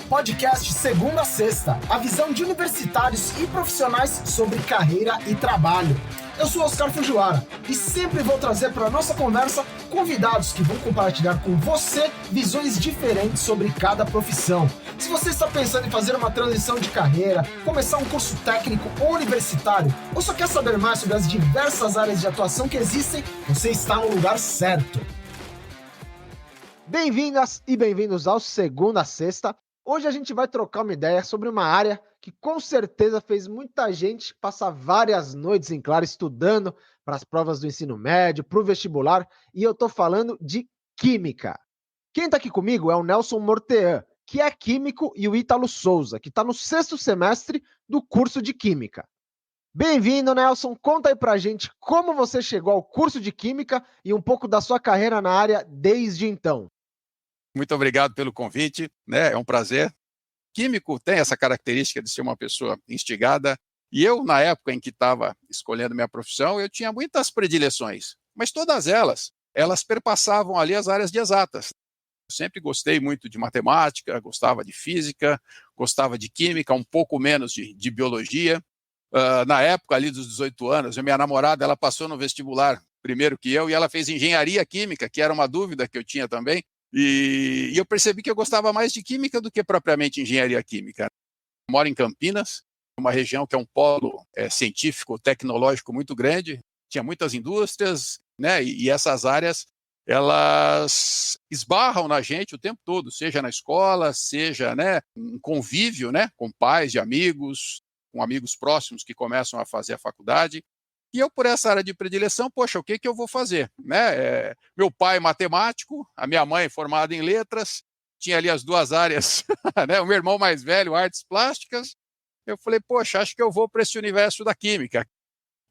podcast Segunda a Sexta, a visão de universitários e profissionais sobre carreira e trabalho. Eu sou Oscar Fujiwara e sempre vou trazer para a nossa conversa convidados que vão compartilhar com você visões diferentes sobre cada profissão. Se você está pensando em fazer uma transição de carreira, começar um curso técnico ou universitário, ou só quer saber mais sobre as diversas áreas de atuação que existem, você está no lugar certo. Bem-vindas e bem-vindos ao Segunda a Sexta. Hoje a gente vai trocar uma ideia sobre uma área que com certeza fez muita gente passar várias noites em claro estudando para as provas do ensino médio, para o vestibular, e eu estou falando de Química. Quem está aqui comigo é o Nelson Mortean, que é químico, e o Ítalo Souza, que está no 6º semestre do curso de Química. Bem-vindo, Nelson. Conta aí pra gente como você chegou ao curso de Química e um pouco da sua carreira na área desde então. Muito obrigado pelo convite, né? É um prazer. Químico tem essa característica de ser uma pessoa instigada, e eu, na época em que estava escolhendo minha profissão, eu tinha muitas predileções, mas todas elas perpassavam ali as áreas de exatas. Eu sempre gostei muito de matemática, gostava de física, gostava de química, um pouco menos de biologia. Na época ali dos 18 anos, minha namorada, ela passou no vestibular primeiro que eu, e ela fez engenharia química, que era uma dúvida que eu tinha também. E eu percebi que eu gostava mais de química do que propriamente engenharia química. Eu moro em Campinas, uma região que é um polo científico, tecnológico muito grande, tinha muitas indústrias, né? E essas áreas, elas esbarram na gente o tempo todo, seja na escola, seja, né, em convívio, né, com pais de amigos, com amigos próximos que começam a fazer a faculdade. E eu, por essa área de predileção, poxa, o que eu vou fazer? Né? Meu pai é matemático, a minha mãe formada em letras, tinha ali as duas áreas, né? O meu irmão mais velho, artes plásticas. Eu falei, poxa, acho que eu vou para esse universo da química.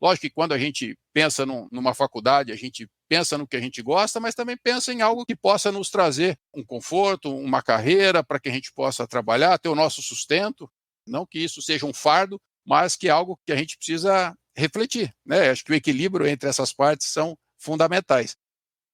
Lógico que quando a gente pensa numa faculdade, a gente pensa no que a gente gosta, mas também pensa em algo que possa nos trazer um conforto, uma carreira, para que a gente possa trabalhar, ter o nosso sustento. Não que isso seja um fardo, mas que é algo que a gente precisa refletir, né? Acho que o equilíbrio entre essas partes são fundamentais.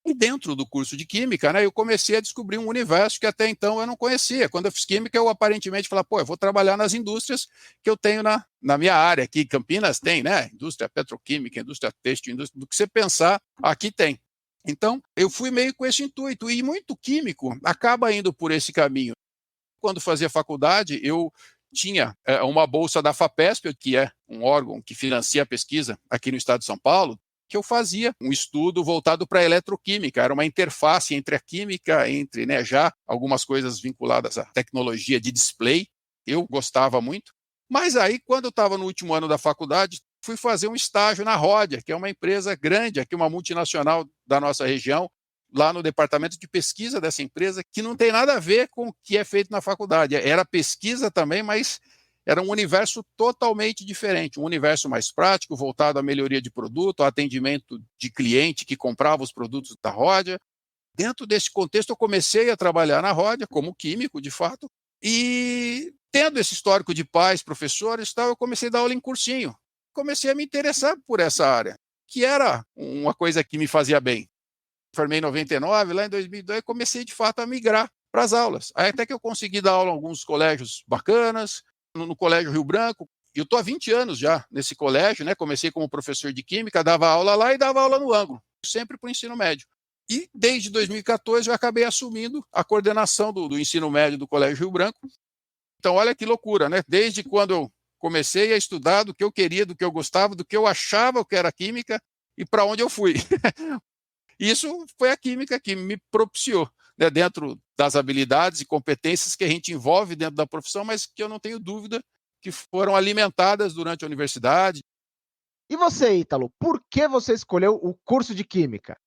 E dentro do curso de Química, né, eu comecei a descobrir um universo que até então eu não conhecia. Quando eu fiz Química, eu aparentemente falei, eu vou trabalhar nas indústrias que eu tenho na minha área. Aqui em Campinas tem, né? Indústria petroquímica, indústria têxtil, indústria, do que você pensar, aqui tem. Então, eu fui meio com esse intuito. E muito químico acaba indo por esse caminho. Quando fazia faculdade, eu tinha uma bolsa da FAPESP, que é um órgão que financia a pesquisa aqui no estado de São Paulo, que eu fazia um estudo voltado para a eletroquímica. Era uma interface entre a química, entre, né, já algumas coisas vinculadas à tecnologia de display. Eu gostava muito. Mas aí, quando eu estava no último ano da faculdade, fui fazer um estágio na Rhodia, que é uma empresa grande, aqui uma multinacional da nossa região, lá no departamento de pesquisa dessa empresa, que não tem nada a ver com o que é feito na faculdade. Era pesquisa também, mas era um universo totalmente diferente, um universo mais prático, voltado à melhoria de produto, ao atendimento de cliente que comprava os produtos da Rhodia. Dentro desse contexto, eu comecei a trabalhar na Rhodia como químico, de fato, e tendo esse histórico de pais, professores e tal, eu comecei a dar aula em cursinho. Comecei a me interessar por essa área, que era uma coisa que me fazia bem. Formei em 99, lá em 2002 comecei de fato a migrar para as aulas. Aí até que eu consegui dar aula em alguns colégios bacanas, no Colégio Rio Branco. Eu estou há 20 anos já nesse colégio, né? Comecei como professor de química, dava aula lá e dava aula no ângulo, sempre para o ensino médio. E desde 2014 eu acabei assumindo a coordenação do ensino médio do Colégio Rio Branco. Então olha que loucura, né? Desde quando eu comecei a estudar do que eu queria, do que eu gostava, do que eu achava que era química e para onde eu fui. Isso foi a química que me propiciou, né, dentro das habilidades e competências que a gente envolve dentro da profissão, mas que eu não tenho dúvida que foram alimentadas durante a universidade. E você, Ítalo, por que você escolheu o curso de Química?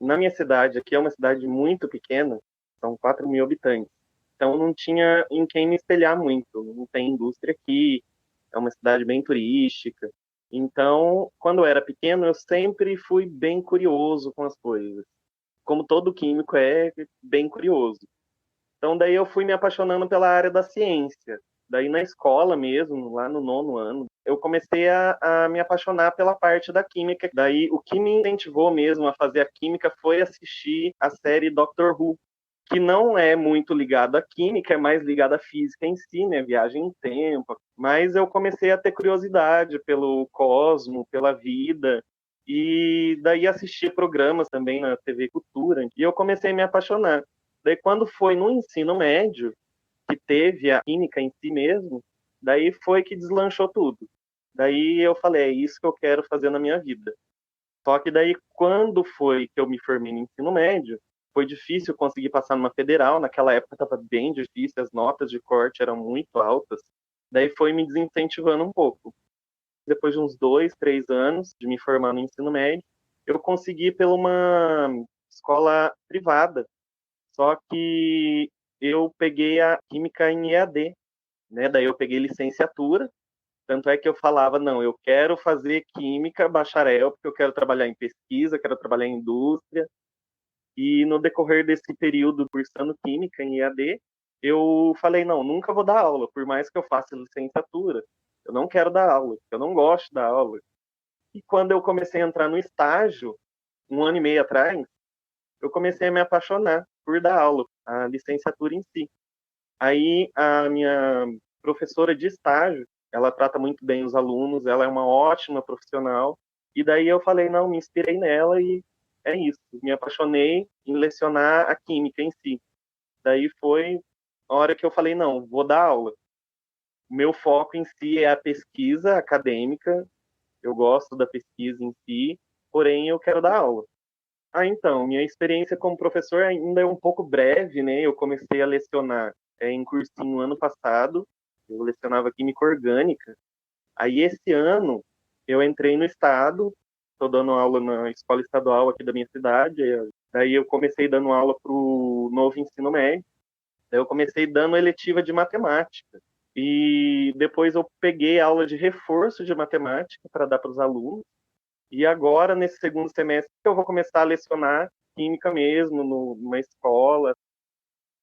Na minha cidade, aqui é uma cidade muito pequena, são 4 mil habitantes, então não tinha em quem me espelhar muito, não tem indústria aqui, é uma cidade bem turística. Então, quando eu era pequeno, eu sempre fui bem curioso com as coisas. Como todo químico é bem curioso. Então, daí eu fui me apaixonando pela área da ciência. Daí na escola mesmo, lá no 9º ano, eu comecei a me apaixonar pela parte da química. Daí o que me incentivou mesmo a fazer a química foi assistir a série Doctor Who, que não é muito ligado à química, é mais ligado à física em si, né? Viagem em tempo. Mas eu comecei a ter curiosidade pelo cosmo, pela vida, e daí assisti programas também na TV Cultura, e eu comecei a me apaixonar. Daí quando foi no ensino médio, que teve a química em si mesmo, daí foi que deslanchou tudo. Daí eu falei, é isso que eu quero fazer na minha vida. Só que daí, quando foi que eu me formei no ensino médio, foi difícil conseguir passar numa federal. Naquela época estava bem difícil, as notas de corte eram muito altas. Daí foi me desincentivando um pouco. Depois de uns 2, 3 anos de me formar no ensino médio, eu consegui pela uma escola privada. Só que eu peguei a química em EAD, né? Daí eu peguei licenciatura. Tanto é que eu falava, não, eu quero fazer química bacharel, porque eu quero trabalhar em pesquisa, quero trabalhar em indústria. E no decorrer desse período cursando química em EAD, eu falei, não, nunca vou dar aula, por mais que eu faça licenciatura. Eu não quero dar aula, eu não gosto da aula. E quando eu comecei a entrar no estágio, 1 ano e meio atrás, eu comecei a me apaixonar por dar aula, a licenciatura em si. Aí a minha professora de estágio, ela trata muito bem os alunos, ela é uma ótima profissional. E daí eu falei, não, me inspirei nela e é isso. Me apaixonei em lecionar a química em si. Daí foi a hora que eu falei, não, vou dar aula. O meu foco em si é a pesquisa acadêmica, eu gosto da pesquisa em si, porém eu quero dar aula. Então, minha experiência como professor ainda é um pouco breve, né? Eu comecei a lecionar em cursinho ano passado, eu lecionava química orgânica. Aí esse ano eu entrei no estado, estou dando aula na escola estadual aqui da minha cidade. Daí eu comecei dando aula para o novo ensino médio. Daí eu comecei dando eletiva de matemática. E depois eu peguei aula de reforço de matemática para dar para os alunos. E agora, nesse segundo semestre, eu vou começar a lecionar química mesmo, numa escola.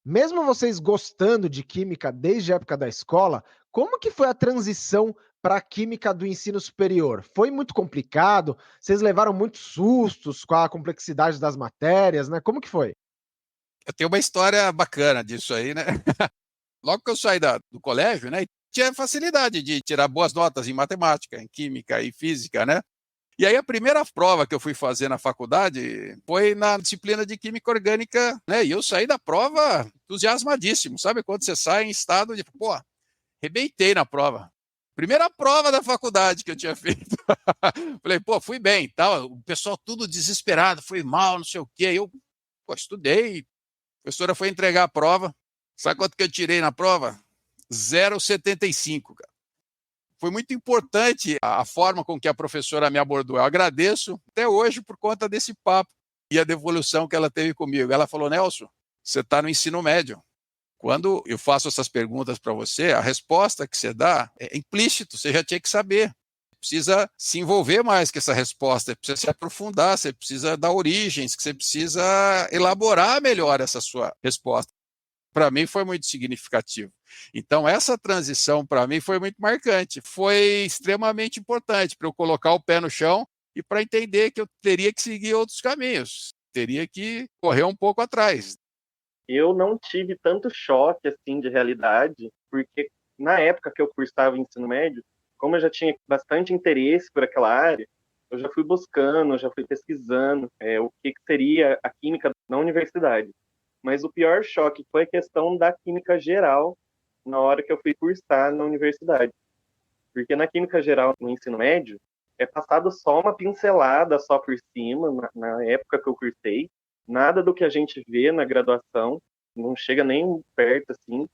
Mesmo vocês gostando de química desde a época da escola, como que foi a transição para a química do ensino superior? Foi muito complicado? Vocês levaram muitos sustos com a complexidade das matérias, né? Como que foi? Eu tenho uma história bacana disso aí, né? Logo que eu saí do colégio, né, tinha facilidade de tirar boas notas em matemática, em química e física, né? E aí a primeira prova que eu fui fazer na faculdade foi na disciplina de química orgânica, né? E eu saí da prova entusiasmadíssimo, sabe? Quando você sai em estado de, pô, arrebentei na prova. Primeira prova da faculdade que eu tinha feito. Falei, pô, fui bem, tal. O pessoal tudo desesperado, foi mal, não sei o quê. Eu, pô, estudei. A professora foi entregar a prova. Sabe quanto que eu tirei na prova? 0,75, cara. Foi muito importante a forma com que a professora me abordou. Eu agradeço até hoje por conta desse papo e a devolução que ela teve comigo. Ela falou, Nelson, você está no ensino médio. Quando eu faço essas perguntas para você, a resposta que você dá é implícito, você já tinha que saber. Precisa se envolver mais com essa resposta, precisa se aprofundar, você precisa dar origens, você precisa elaborar melhor essa sua resposta. Para mim foi muito significativo. Então, essa transição para mim foi muito marcante, foi extremamente importante para eu colocar o pé no chão e para entender que eu teria que seguir outros caminhos, teria que correr um pouco atrás. Eu não tive tanto choque assim de realidade, porque na época que eu cursava ensino médio, como eu já tinha bastante interesse por aquela área, eu já fui buscando, já fui pesquisando o que seria a química na universidade. Mas o pior choque foi a questão da química geral na hora que eu fui cursar na universidade. Porque na química geral, no ensino médio, é passado só uma pincelada só por cima, na época que eu cursei. Nada do que a gente vê na graduação, não chega nem perto, assim,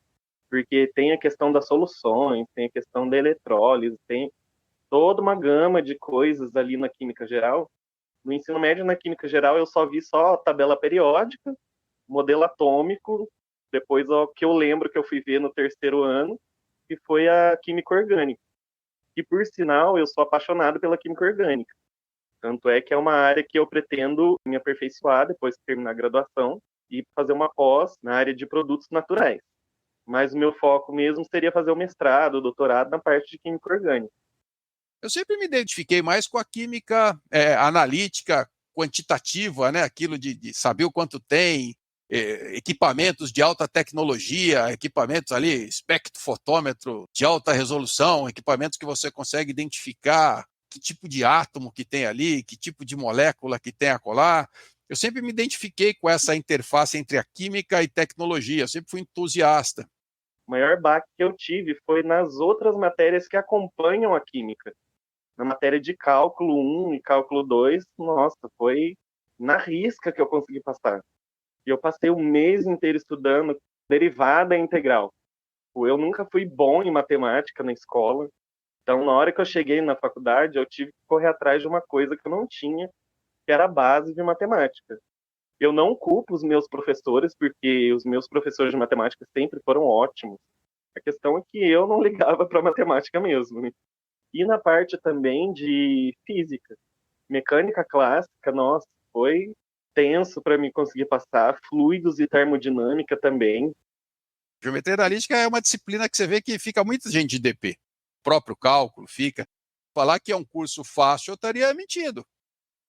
porque tem a questão das soluções, tem a questão da eletrólise, tem toda uma gama de coisas ali na química geral. No ensino médio, na química geral, eu só vi só tabela periódica, modelo atômico, depois o que eu lembro que eu fui ver no terceiro ano, que foi a química orgânica. E, por sinal, eu sou apaixonado pela química orgânica. Tanto é que é uma área que eu pretendo me aperfeiçoar depois que terminar a graduação e fazer uma pós na área de produtos naturais. Mas o meu foco mesmo seria fazer o mestrado, o doutorado na parte de química orgânica. Eu sempre me identifiquei mais com a química analítica, quantitativa, né? Aquilo de saber o quanto tem, equipamentos de alta tecnologia, equipamentos ali, espectrofotómetro de alta resolução, equipamentos que você consegue identificar que tipo de átomo que tem ali, que tipo de molécula que tem acolá. Eu sempre me identifiquei com essa interface entre a química e tecnologia, eu sempre fui entusiasta. O maior baque que eu tive foi nas outras matérias que acompanham a química. Na matéria de cálculo 1 e cálculo 2, nossa, foi na risca que eu consegui passar. E eu passei o mês inteiro estudando derivada integral. Eu nunca fui bom em matemática na escola, então na hora que eu cheguei na faculdade, eu tive que correr atrás de uma coisa que eu não tinha, que era a base de matemática. Eu não culpo os meus professores, porque os meus professores de matemática sempre foram ótimos. A questão é que eu não ligava para matemática mesmo, né? E na parte também de física, mecânica clássica, nossa, foi tenso para mim conseguir passar, fluidos e termodinâmica também. Geometria analítica é uma disciplina que você vê que fica muita gente de DP. O próprio cálculo fica. Falar que é um curso fácil, eu estaria mentindo.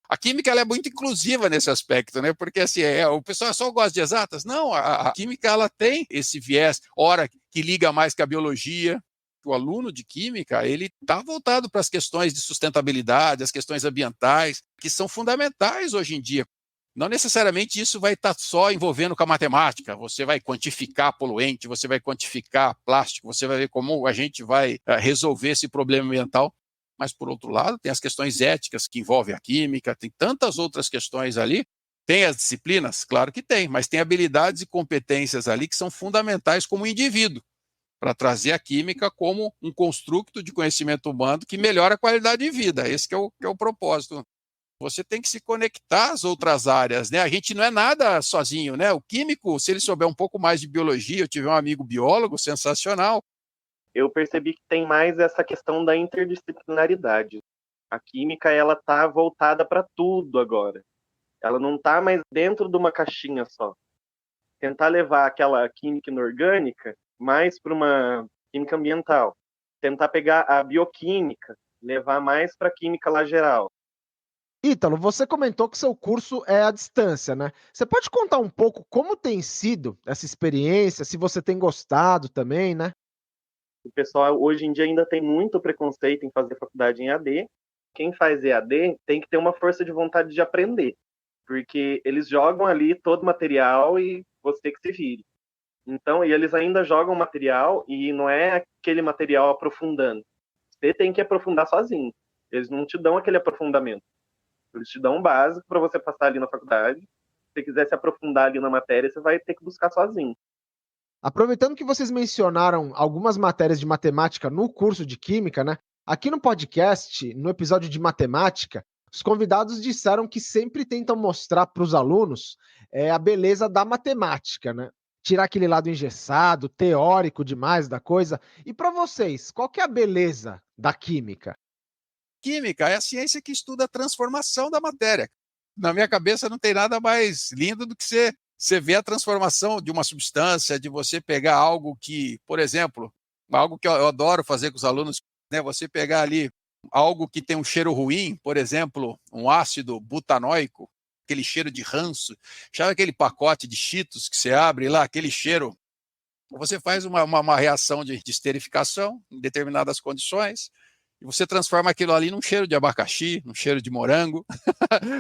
A química ela é muito inclusiva nesse aspecto, né? Porque assim, o pessoal só gosta de exatas. Não, a química ela tem esse viés, ora que liga mais que a biologia. O aluno de química, ele está voltado para as questões de sustentabilidade, as questões ambientais, que são fundamentais hoje em dia. Não necessariamente isso vai estar só envolvendo com a matemática. Você vai quantificar poluente, você vai quantificar plástico, você vai ver como a gente vai resolver esse problema ambiental. Mas, por outro lado, tem as questões éticas que envolvem a química, tem tantas outras questões ali. Tem as disciplinas? Claro que tem, mas tem habilidades e competências ali que são fundamentais como indivíduo, para trazer a química como um construto de conhecimento humano que melhora a qualidade de vida. Esse que é o propósito. Você tem que se conectar às outras áreas, né? A gente não é nada sozinho, né? O químico, se ele souber um pouco mais de biologia, eu tive um amigo biólogo sensacional. Eu percebi que tem mais essa questão da interdisciplinaridade. A química, ela tá voltada para tudo agora. Ela não tá mais dentro de uma caixinha só. Tentar levar aquela química inorgânica mais para uma química ambiental. Tentar pegar a bioquímica, levar mais para a química lá geral. Ítalo, você comentou que seu curso é à distância, né? Você pode contar um pouco como tem sido essa experiência, se você tem gostado também, né? O pessoal hoje em dia ainda tem muito preconceito em fazer faculdade em AD. Quem faz EAD tem que ter uma força de vontade de aprender, porque eles jogam ali todo o material e você que se vire. Então, e eles ainda jogam material e não é aquele material aprofundando. Você tem que aprofundar sozinho. Eles não te dão aquele aprofundamento. Eles te dão um básico para você passar ali na faculdade. Se você quiser se aprofundar ali na matéria, você vai ter que buscar sozinho. Aproveitando que vocês mencionaram algumas matérias de matemática no curso de química, né? Aqui no podcast, no episódio de matemática, os convidados disseram que sempre tentam mostrar para os alunos a beleza da matemática, né? Tirar aquele lado engessado, teórico demais da coisa. E para vocês, qual que é a beleza da química? Química é a ciência que estuda a transformação da matéria. Na minha cabeça não tem nada mais lindo do que você ver a transformação de uma substância, de você pegar algo que, por exemplo, algo que eu adoro fazer com os alunos, né? Você pegar ali algo que tem um cheiro ruim, por exemplo, um ácido butanóico, aquele cheiro de ranço, sabe aquele pacote de Cheetos que você abre lá, aquele cheiro. Você faz uma reação de esterificação em determinadas condições, e você transforma aquilo ali num cheiro de abacaxi, num cheiro de morango,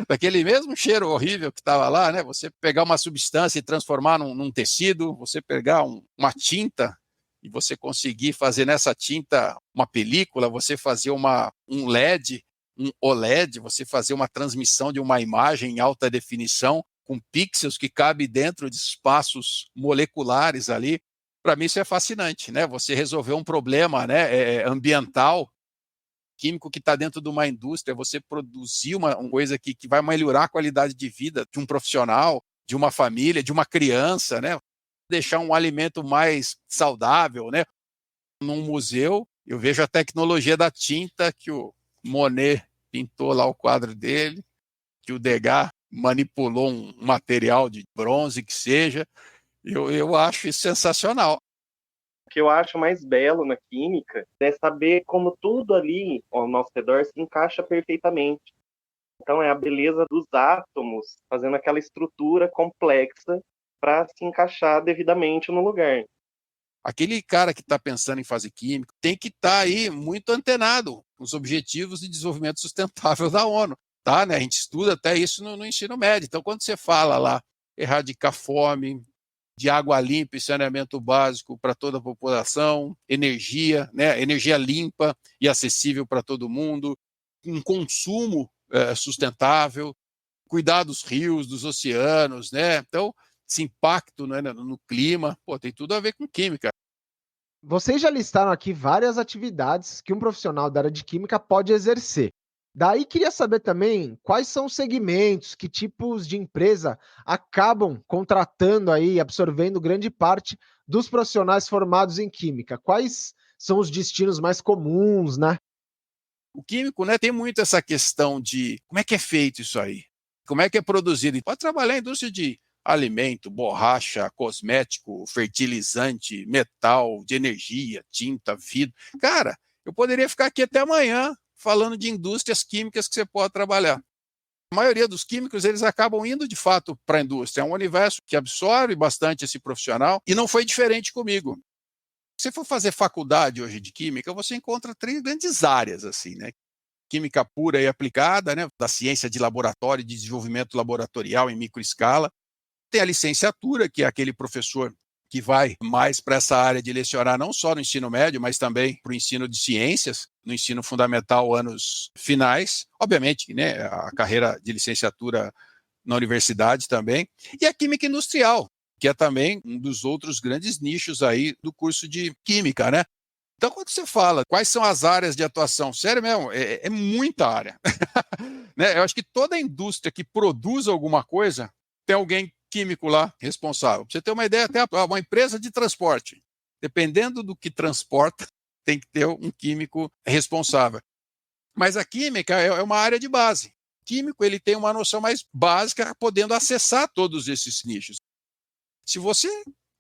daquele mesmo cheiro horrível que estava lá, né? Você pegar uma substância e transformar num tecido, você pegar uma tinta e você conseguir fazer nessa tinta uma película, você fazer um LED, um OLED, você fazer uma transmissão de uma imagem em alta definição com pixels que cabe dentro de espaços moleculares ali. Para mim isso é fascinante, né? Você resolver um problema, né, ambiental, químico que está dentro de uma indústria, você produzir uma coisa que vai melhorar a qualidade de vida de um profissional, de uma família, de uma criança, né? Deixar um alimento mais saudável, né? Num museu, eu vejo a tecnologia da tinta que o Monet pintou lá o quadro dele, que o Degas manipulou um material de bronze que seja. Eu acho isso sensacional. O que eu acho mais belo na química é saber como tudo ali ao nosso redor se encaixa perfeitamente. Então é a beleza dos átomos fazendo aquela estrutura complexa para se encaixar devidamente no lugar. Aquele cara que está pensando em fazer química tem que estar aí muito antenado com os objetivos de desenvolvimento sustentável da ONU. Tá, né? A gente estuda até isso no ensino médio. Então, quando você fala lá, erradicar fome, de água limpa e saneamento básico para toda a população, energia, né? Energia limpa e acessível para todo mundo, um consumo sustentável, cuidar dos rios, dos oceanos, né? Então, esse impacto, né, no clima, pô, tem tudo a ver com química. Vocês já listaram aqui várias atividades que um profissional da área de química pode exercer. Daí queria saber também quais são os segmentos, que tipos de empresa acabam contratando aí, absorvendo grande parte dos profissionais formados em química. Quais são os destinos mais comuns, né? O químico, né, tem muito essa questão de como é que é feito isso aí, como é que é produzido. Pode trabalhar em indústria de alimento, borracha, cosmético, fertilizante, metal, de energia, tinta, vidro. Cara, eu poderia ficar aqui até amanhã falando de indústrias químicas que você pode trabalhar. A maioria dos químicos, eles acabam indo de fato para a indústria. É um universo que absorve bastante esse profissional e não foi diferente comigo. Se você for fazer faculdade hoje de química, você encontra 3 grandes áreas, assim, né? Química pura e aplicada, né? Da ciência de laboratório e de desenvolvimento laboratorial em microescala. Tem a licenciatura, que é aquele professor que vai mais para essa área de lecionar não só no ensino médio, mas também para o ensino de ciências, no ensino fundamental, anos finais. Obviamente, né? A carreira de licenciatura na universidade também. E a química industrial, que é também um dos outros grandes nichos aí do curso de química, né? Então, quando você fala quais são as áreas de atuação, sério mesmo, é muita área. Né? Eu acho que toda indústria que produz alguma coisa tem alguém químico lá responsável. Pra você ter uma ideia, até uma empresa de transporte, dependendo do que transporta, tem que ter um químico responsável. Mas a química é uma área de base. O químico, ele tem uma noção mais básica, podendo acessar todos esses nichos. Se você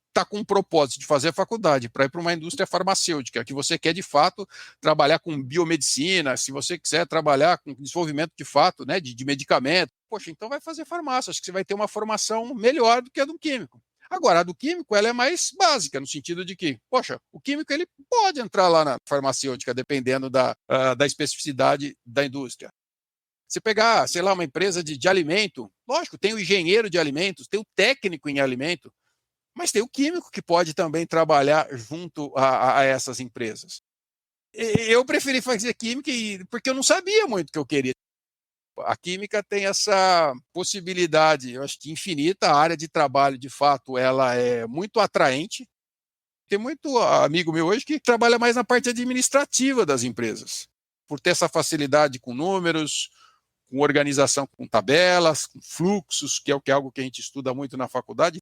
está com um propósito de fazer a faculdade para ir para uma indústria farmacêutica, que você quer de fato trabalhar com biomedicina, se você quiser trabalhar com desenvolvimento de fato, né, de medicamento, poxa, então vai fazer farmácia, acho que você vai ter uma formação melhor do que a do químico. Agora, a do químico, ela é mais básica, no sentido de que, poxa, o químico ele pode entrar lá na farmacêutica, dependendo da especificidade da indústria. Se pegar, sei lá, uma empresa de alimento, lógico, tem o engenheiro de alimentos, tem o técnico em alimento, mas tem o químico que pode também trabalhar junto a essas empresas. Eu preferi fazer química porque eu não sabia muito o que eu queria. A química tem essa possibilidade, eu acho que infinita, a área de trabalho, de fato, ela é muito atraente. Tem muito amigo meu hoje que trabalha mais na parte administrativa das empresas, por ter essa facilidade com números, com organização com tabelas, com fluxos, que é algo que a gente estuda muito na faculdade.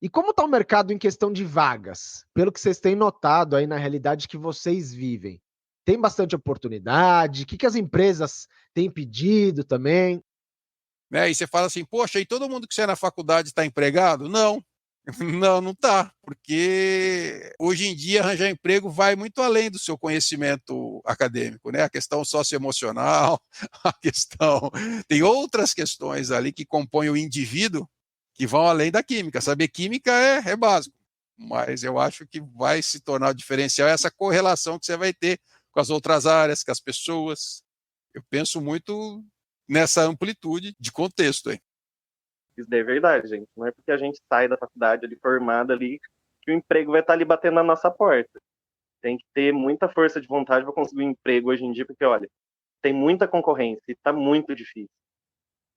E como está o mercado em questão de vagas? Pelo que vocês têm notado aí na realidade que vocês vivem, tem bastante oportunidade? O que as empresas têm pedido também? Né? E você fala assim, poxa, e todo mundo que sai na faculdade está empregado? Não, não está, porque hoje em dia arranjar emprego vai muito além do seu conhecimento acadêmico, né? A questão socioemocional, a questão... Tem outras questões ali que compõem o indivíduo que vão além da química. Saber química é básico, mas eu acho que vai se tornar o diferencial essa correlação que você vai ter com as outras áreas, com as pessoas. Eu penso muito nessa amplitude de contexto aí. Isso daí é verdade, gente. Não é porque a gente sai da faculdade ali, formado ali, que o emprego vai estar ali batendo na nossa porta. Tem que ter muita força de vontade para conseguir um emprego hoje em dia, porque, olha, tem muita concorrência e está muito difícil.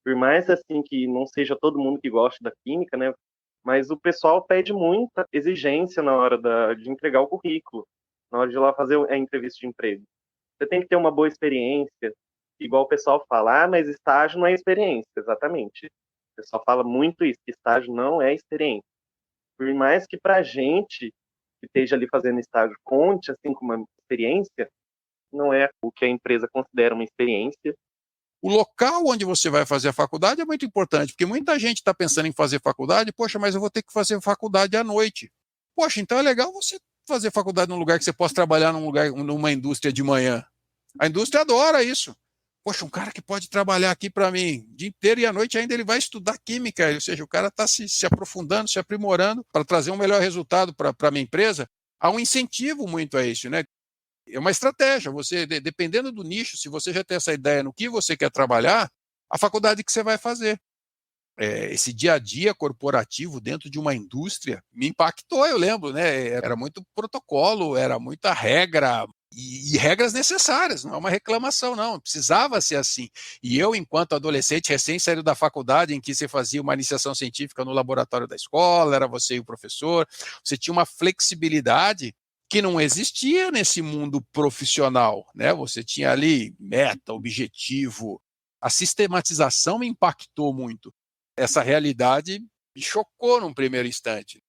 Por mais assim que não seja todo mundo que gosta da química, né? Mas o pessoal pede muita exigência na hora de entregar o currículo, na hora de ir lá fazer a entrevista de emprego. Você tem que ter uma boa experiência, igual o pessoal fala, mas estágio não é experiência, exatamente. O pessoal fala muito isso, que estágio não é experiência. Por mais que pra gente que esteja ali fazendo estágio conte assim com uma experiência, não é o que a empresa considera uma experiência. O local onde você vai fazer a faculdade é muito importante, porque muita gente está pensando em fazer faculdade, poxa, mas eu vou ter que fazer faculdade à noite. Poxa, então é legal você fazer faculdade num lugar que você possa trabalhar numa indústria de manhã. A indústria adora isso. poxa, um cara que pode trabalhar aqui para mim o dia inteiro e à noite ainda ele vai estudar química, ou seja, o cara está se aprofundando, se aprimorando para trazer um melhor resultado para a minha empresa. Há um incentivo muito a isso, né? É uma estratégia, você, dependendo do nicho, se você já tem essa ideia no que você quer trabalhar, a faculdade que você vai fazer. Esse dia a dia corporativo dentro de uma indústria me impactou, eu lembro, né? Era muito protocolo, era muita regra, e regras necessárias, não é uma reclamação, não, precisava ser assim. E eu, enquanto adolescente, recém saído da faculdade, em que você fazia uma iniciação científica no laboratório da escola, era você e o professor, você tinha uma flexibilidade que não existia nesse mundo profissional, né? Você tinha ali meta, objetivo, a sistematização me impactou muito. Essa realidade me chocou num primeiro instante.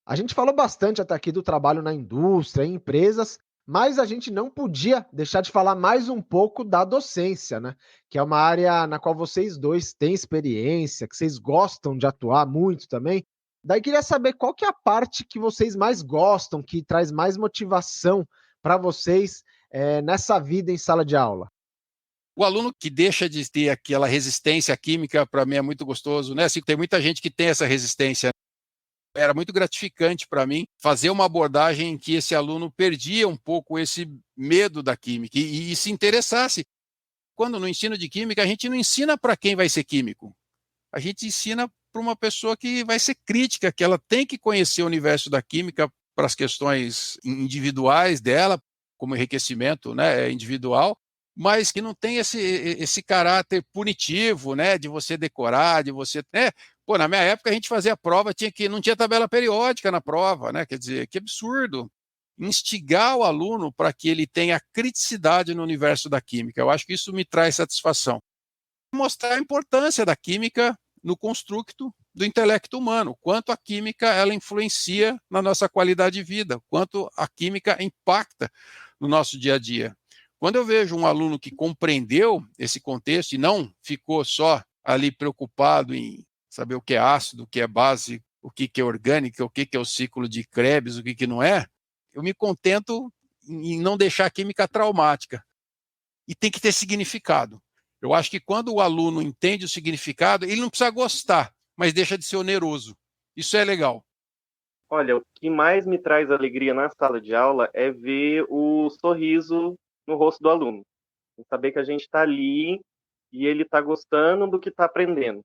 A gente falou bastante até aqui do trabalho na indústria, em empresas, mas a gente não podia deixar de falar mais um pouco da docência, né? Que é uma área na qual vocês dois têm experiência, que vocês gostam de atuar muito também. Daí queria saber qual que é a parte que vocês mais gostam, que traz mais motivação para vocês nessa vida em sala de aula. O aluno que deixa de ter aquela resistência química, para mim é muito gostoso, né? Assim, tem muita gente que tem essa resistência. Era muito gratificante para mim fazer uma abordagem em que esse aluno perdia um pouco esse medo da química e se interessasse. Quando no ensino de química, a gente não ensina para quem vai ser químico. A gente ensina para uma pessoa que vai ser crítica, que ela tem que conhecer o universo da química para as questões individuais dela, como enriquecimento, né, individual, mas que não tem esse caráter punitivo, né, de você decorar, de você, né? Pô, na minha época a gente fazia prova, não tinha tabela periódica na prova, né? Quer dizer, que absurdo. Instigar o aluno para que ele tenha criticidade no universo da química. Eu acho que isso me traz satisfação. Mostrar a importância da química no construto do intelecto humano, quanto a química ela influencia na nossa qualidade de vida, quanto a química impacta no nosso dia a dia. Quando eu vejo um aluno que compreendeu esse contexto e não ficou só ali preocupado em saber o que é ácido, o que é base, o que é orgânica, o que é o ciclo de Krebs, o que não é, eu me contento em não deixar a química traumática. E tem que ter significado. Eu acho que quando o aluno entende o significado, ele não precisa gostar, mas deixa de ser oneroso. Isso é legal. Olha, o que mais me traz alegria na sala de aula é ver o sorriso no rosto do aluno. Saber que a gente está ali e ele está gostando do que está aprendendo.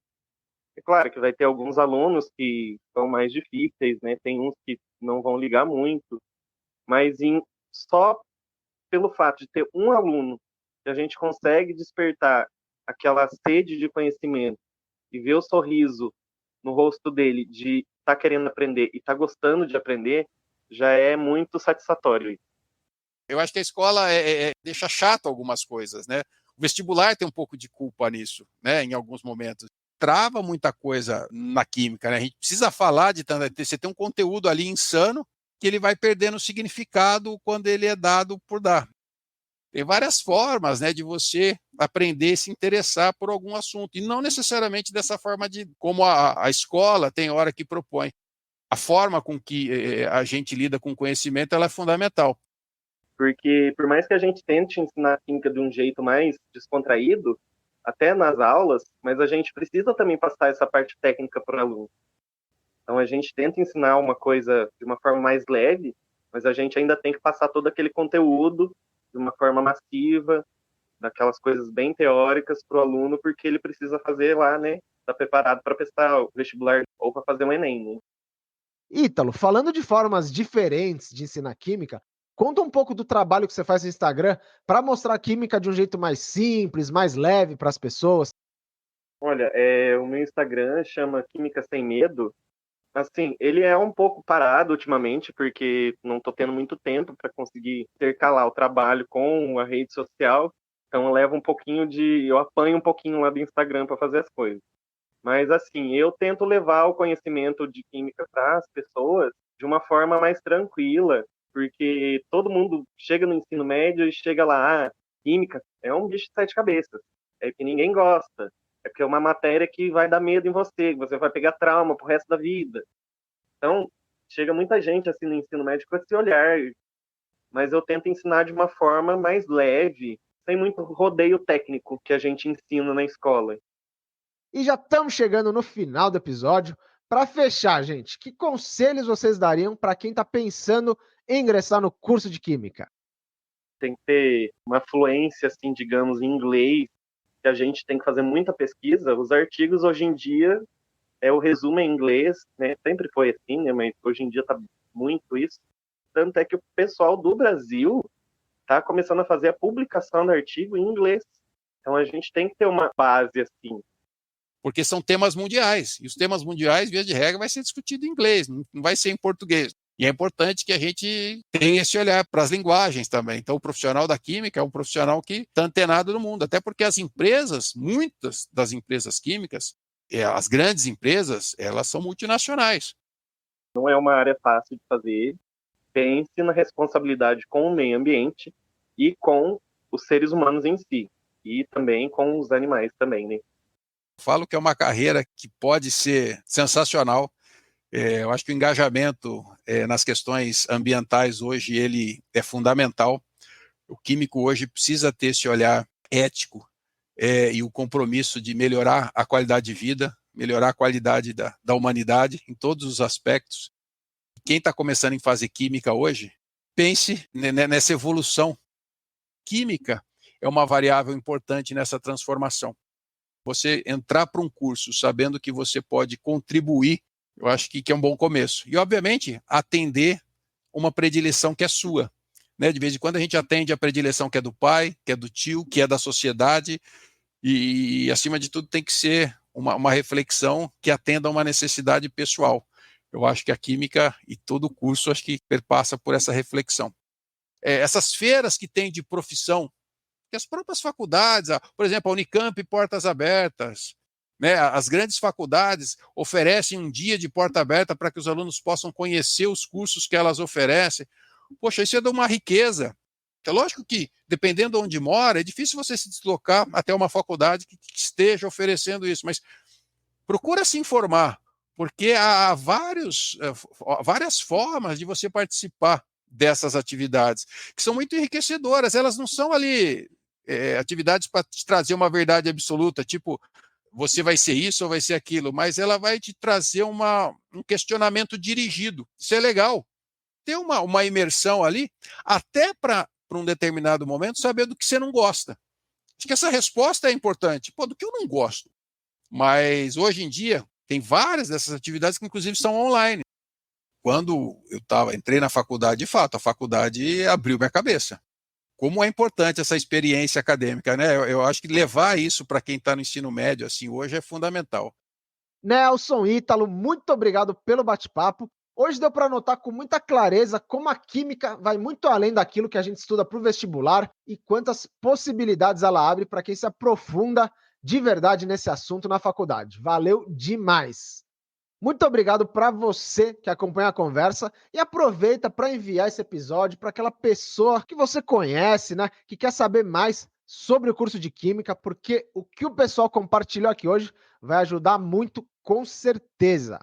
É claro que vai ter alguns alunos que são mais difíceis, né? Tem uns que não vão ligar muito, mas só pelo fato de ter um aluno que a gente consegue despertar aquela sede de conhecimento e ver o sorriso no rosto dele de estar querendo aprender e estar gostando de aprender, já é muito satisfatório. Eu acho que a escola deixa chato algumas coisas, né? O vestibular tem um pouco de culpa nisso, né? Em alguns momentos. Trava muita coisa na química, né? A gente precisa falar você tem um conteúdo ali insano que ele vai perdendo significado quando ele é dado por dar. Tem várias formas, né, de você aprender a se interessar por algum assunto, e não necessariamente dessa forma como a escola tem hora que propõe. A forma com que a gente lida com o conhecimento ela é fundamental. Porque por mais que a gente tente ensinar a química de um jeito mais descontraído, até nas aulas, mas a gente precisa também passar essa parte técnica para o aluno. Então a gente tenta ensinar uma coisa de uma forma mais leve, mas a gente ainda tem que passar todo aquele conteúdo de uma forma massiva, daquelas coisas bem teóricas para o aluno, porque ele precisa fazer lá, né? Está preparado para prestar o vestibular ou para fazer o Enem, né? Ítalo, falando de formas diferentes de ensinar química, conta um pouco do trabalho que você faz no Instagram para mostrar a química de um jeito mais simples, mais leve para as pessoas. Olha, o meu Instagram chama Química Sem Medo. Assim, ele é um pouco parado ultimamente, porque não estou tendo muito tempo para conseguir intercalar o trabalho com a rede social. Então, eu apanho um pouquinho lá do Instagram para fazer as coisas. Mas, assim, eu tento levar o conhecimento de química para as pessoas de uma forma mais tranquila, porque todo mundo chega no ensino médio e chega lá, química é um bicho de sete cabeças, é que ninguém gosta, é porque é uma matéria que vai dar medo em você, que você vai pegar trauma pro resto da vida. Então, chega muita gente assim no ensino médio com esse olhar, mas eu tento ensinar de uma forma mais leve, tem muito rodeio técnico que a gente ensina na escola. E já estamos chegando no final do episódio. Para fechar, gente, que conselhos vocês dariam para quem está pensando em ingressar no curso de Química? Tem que ter uma fluência, assim, digamos, em inglês, que a gente tem que fazer muita pesquisa. Os artigos, hoje em dia, o resumo em inglês, né? Sempre foi assim, né? Mas hoje em dia está muito isso. Tanto é que o pessoal do Brasil está começando a fazer a publicação do artigo em inglês. Então, a gente tem que ter uma base, assim. Porque são temas mundiais, e os temas mundiais, via de regra, vai ser discutido em inglês, não vai ser em português. E é importante que a gente tenha esse olhar para as linguagens também. Então, o profissional da química é um profissional que está antenado no mundo, até porque as empresas, muitas das empresas químicas, as grandes empresas, elas são multinacionais. Não é uma área fácil de fazer. Pense na responsabilidade com o meio ambiente e com os seres humanos em si. E também com os animais também, né? Falo que é uma carreira que pode ser sensacional. Eu acho que o engajamento nas questões ambientais hoje ele é fundamental. O químico hoje precisa ter esse olhar ético e o compromisso de melhorar a qualidade de vida, melhorar a qualidade da humanidade em todos os aspectos. Quem está começando em fazer química hoje, pense nessa evolução. Química é uma variável importante nessa transformação. Você entrar para um curso sabendo que você pode contribuir, eu acho que é um bom começo. E, obviamente, atender uma predileção que é sua. Né? De vez em quando a gente atende a predileção que é do pai, que é do tio, que é da sociedade, e acima de tudo, tem que ser uma reflexão que atenda a uma necessidade pessoal. Eu acho que a química e todo o curso, acho que perpassa por essa reflexão. Essas feiras que tem de profissão, que as próprias faculdades, por exemplo, a Unicamp, portas abertas, né? As grandes faculdades oferecem um dia de porta aberta para que os alunos possam conhecer os cursos que elas oferecem. Poxa, isso é de uma riqueza. É lógico que, dependendo de onde mora, é difícil você se deslocar até uma faculdade que esteja oferecendo isso, mas procura se informar, porque há várias formas de você participar dessas atividades, que são muito enriquecedoras. Elas não são ali atividades para te trazer uma verdade absoluta, tipo, você vai ser isso ou vai ser aquilo, mas ela vai te trazer um questionamento dirigido. Isso é legal. Ter uma imersão ali, até para um determinado momento, saber do que você não gosta. Acho que essa resposta é importante. Do que eu não gosto? Mas, hoje em dia, tem várias dessas atividades que, inclusive, são online. Quando eu entrei na faculdade, de fato, a faculdade abriu minha cabeça. Como é importante essa experiência acadêmica, né? Eu acho que levar isso para quem está no ensino médio, assim, hoje é fundamental. Nelson, Ítalo, muito obrigado pelo bate-papo. Hoje deu para notar com muita clareza como a química vai muito além daquilo que a gente estuda para o vestibular e quantas possibilidades ela abre para quem se aprofunda de verdade nesse assunto na faculdade. Valeu demais! Muito obrigado para você que acompanha a conversa e aproveita para enviar esse episódio para aquela pessoa que você conhece, né, que quer saber mais sobre o curso de Química, porque o que o pessoal compartilhou aqui hoje vai ajudar muito, com certeza.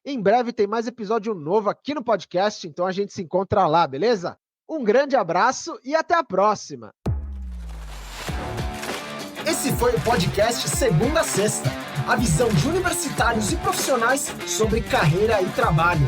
Em breve tem mais episódio novo aqui no podcast, então a gente se encontra lá, beleza? Um grande abraço e até a próxima! Esse foi o podcast Segunda a Sexta, a visão de universitários e profissionais sobre carreira e trabalho.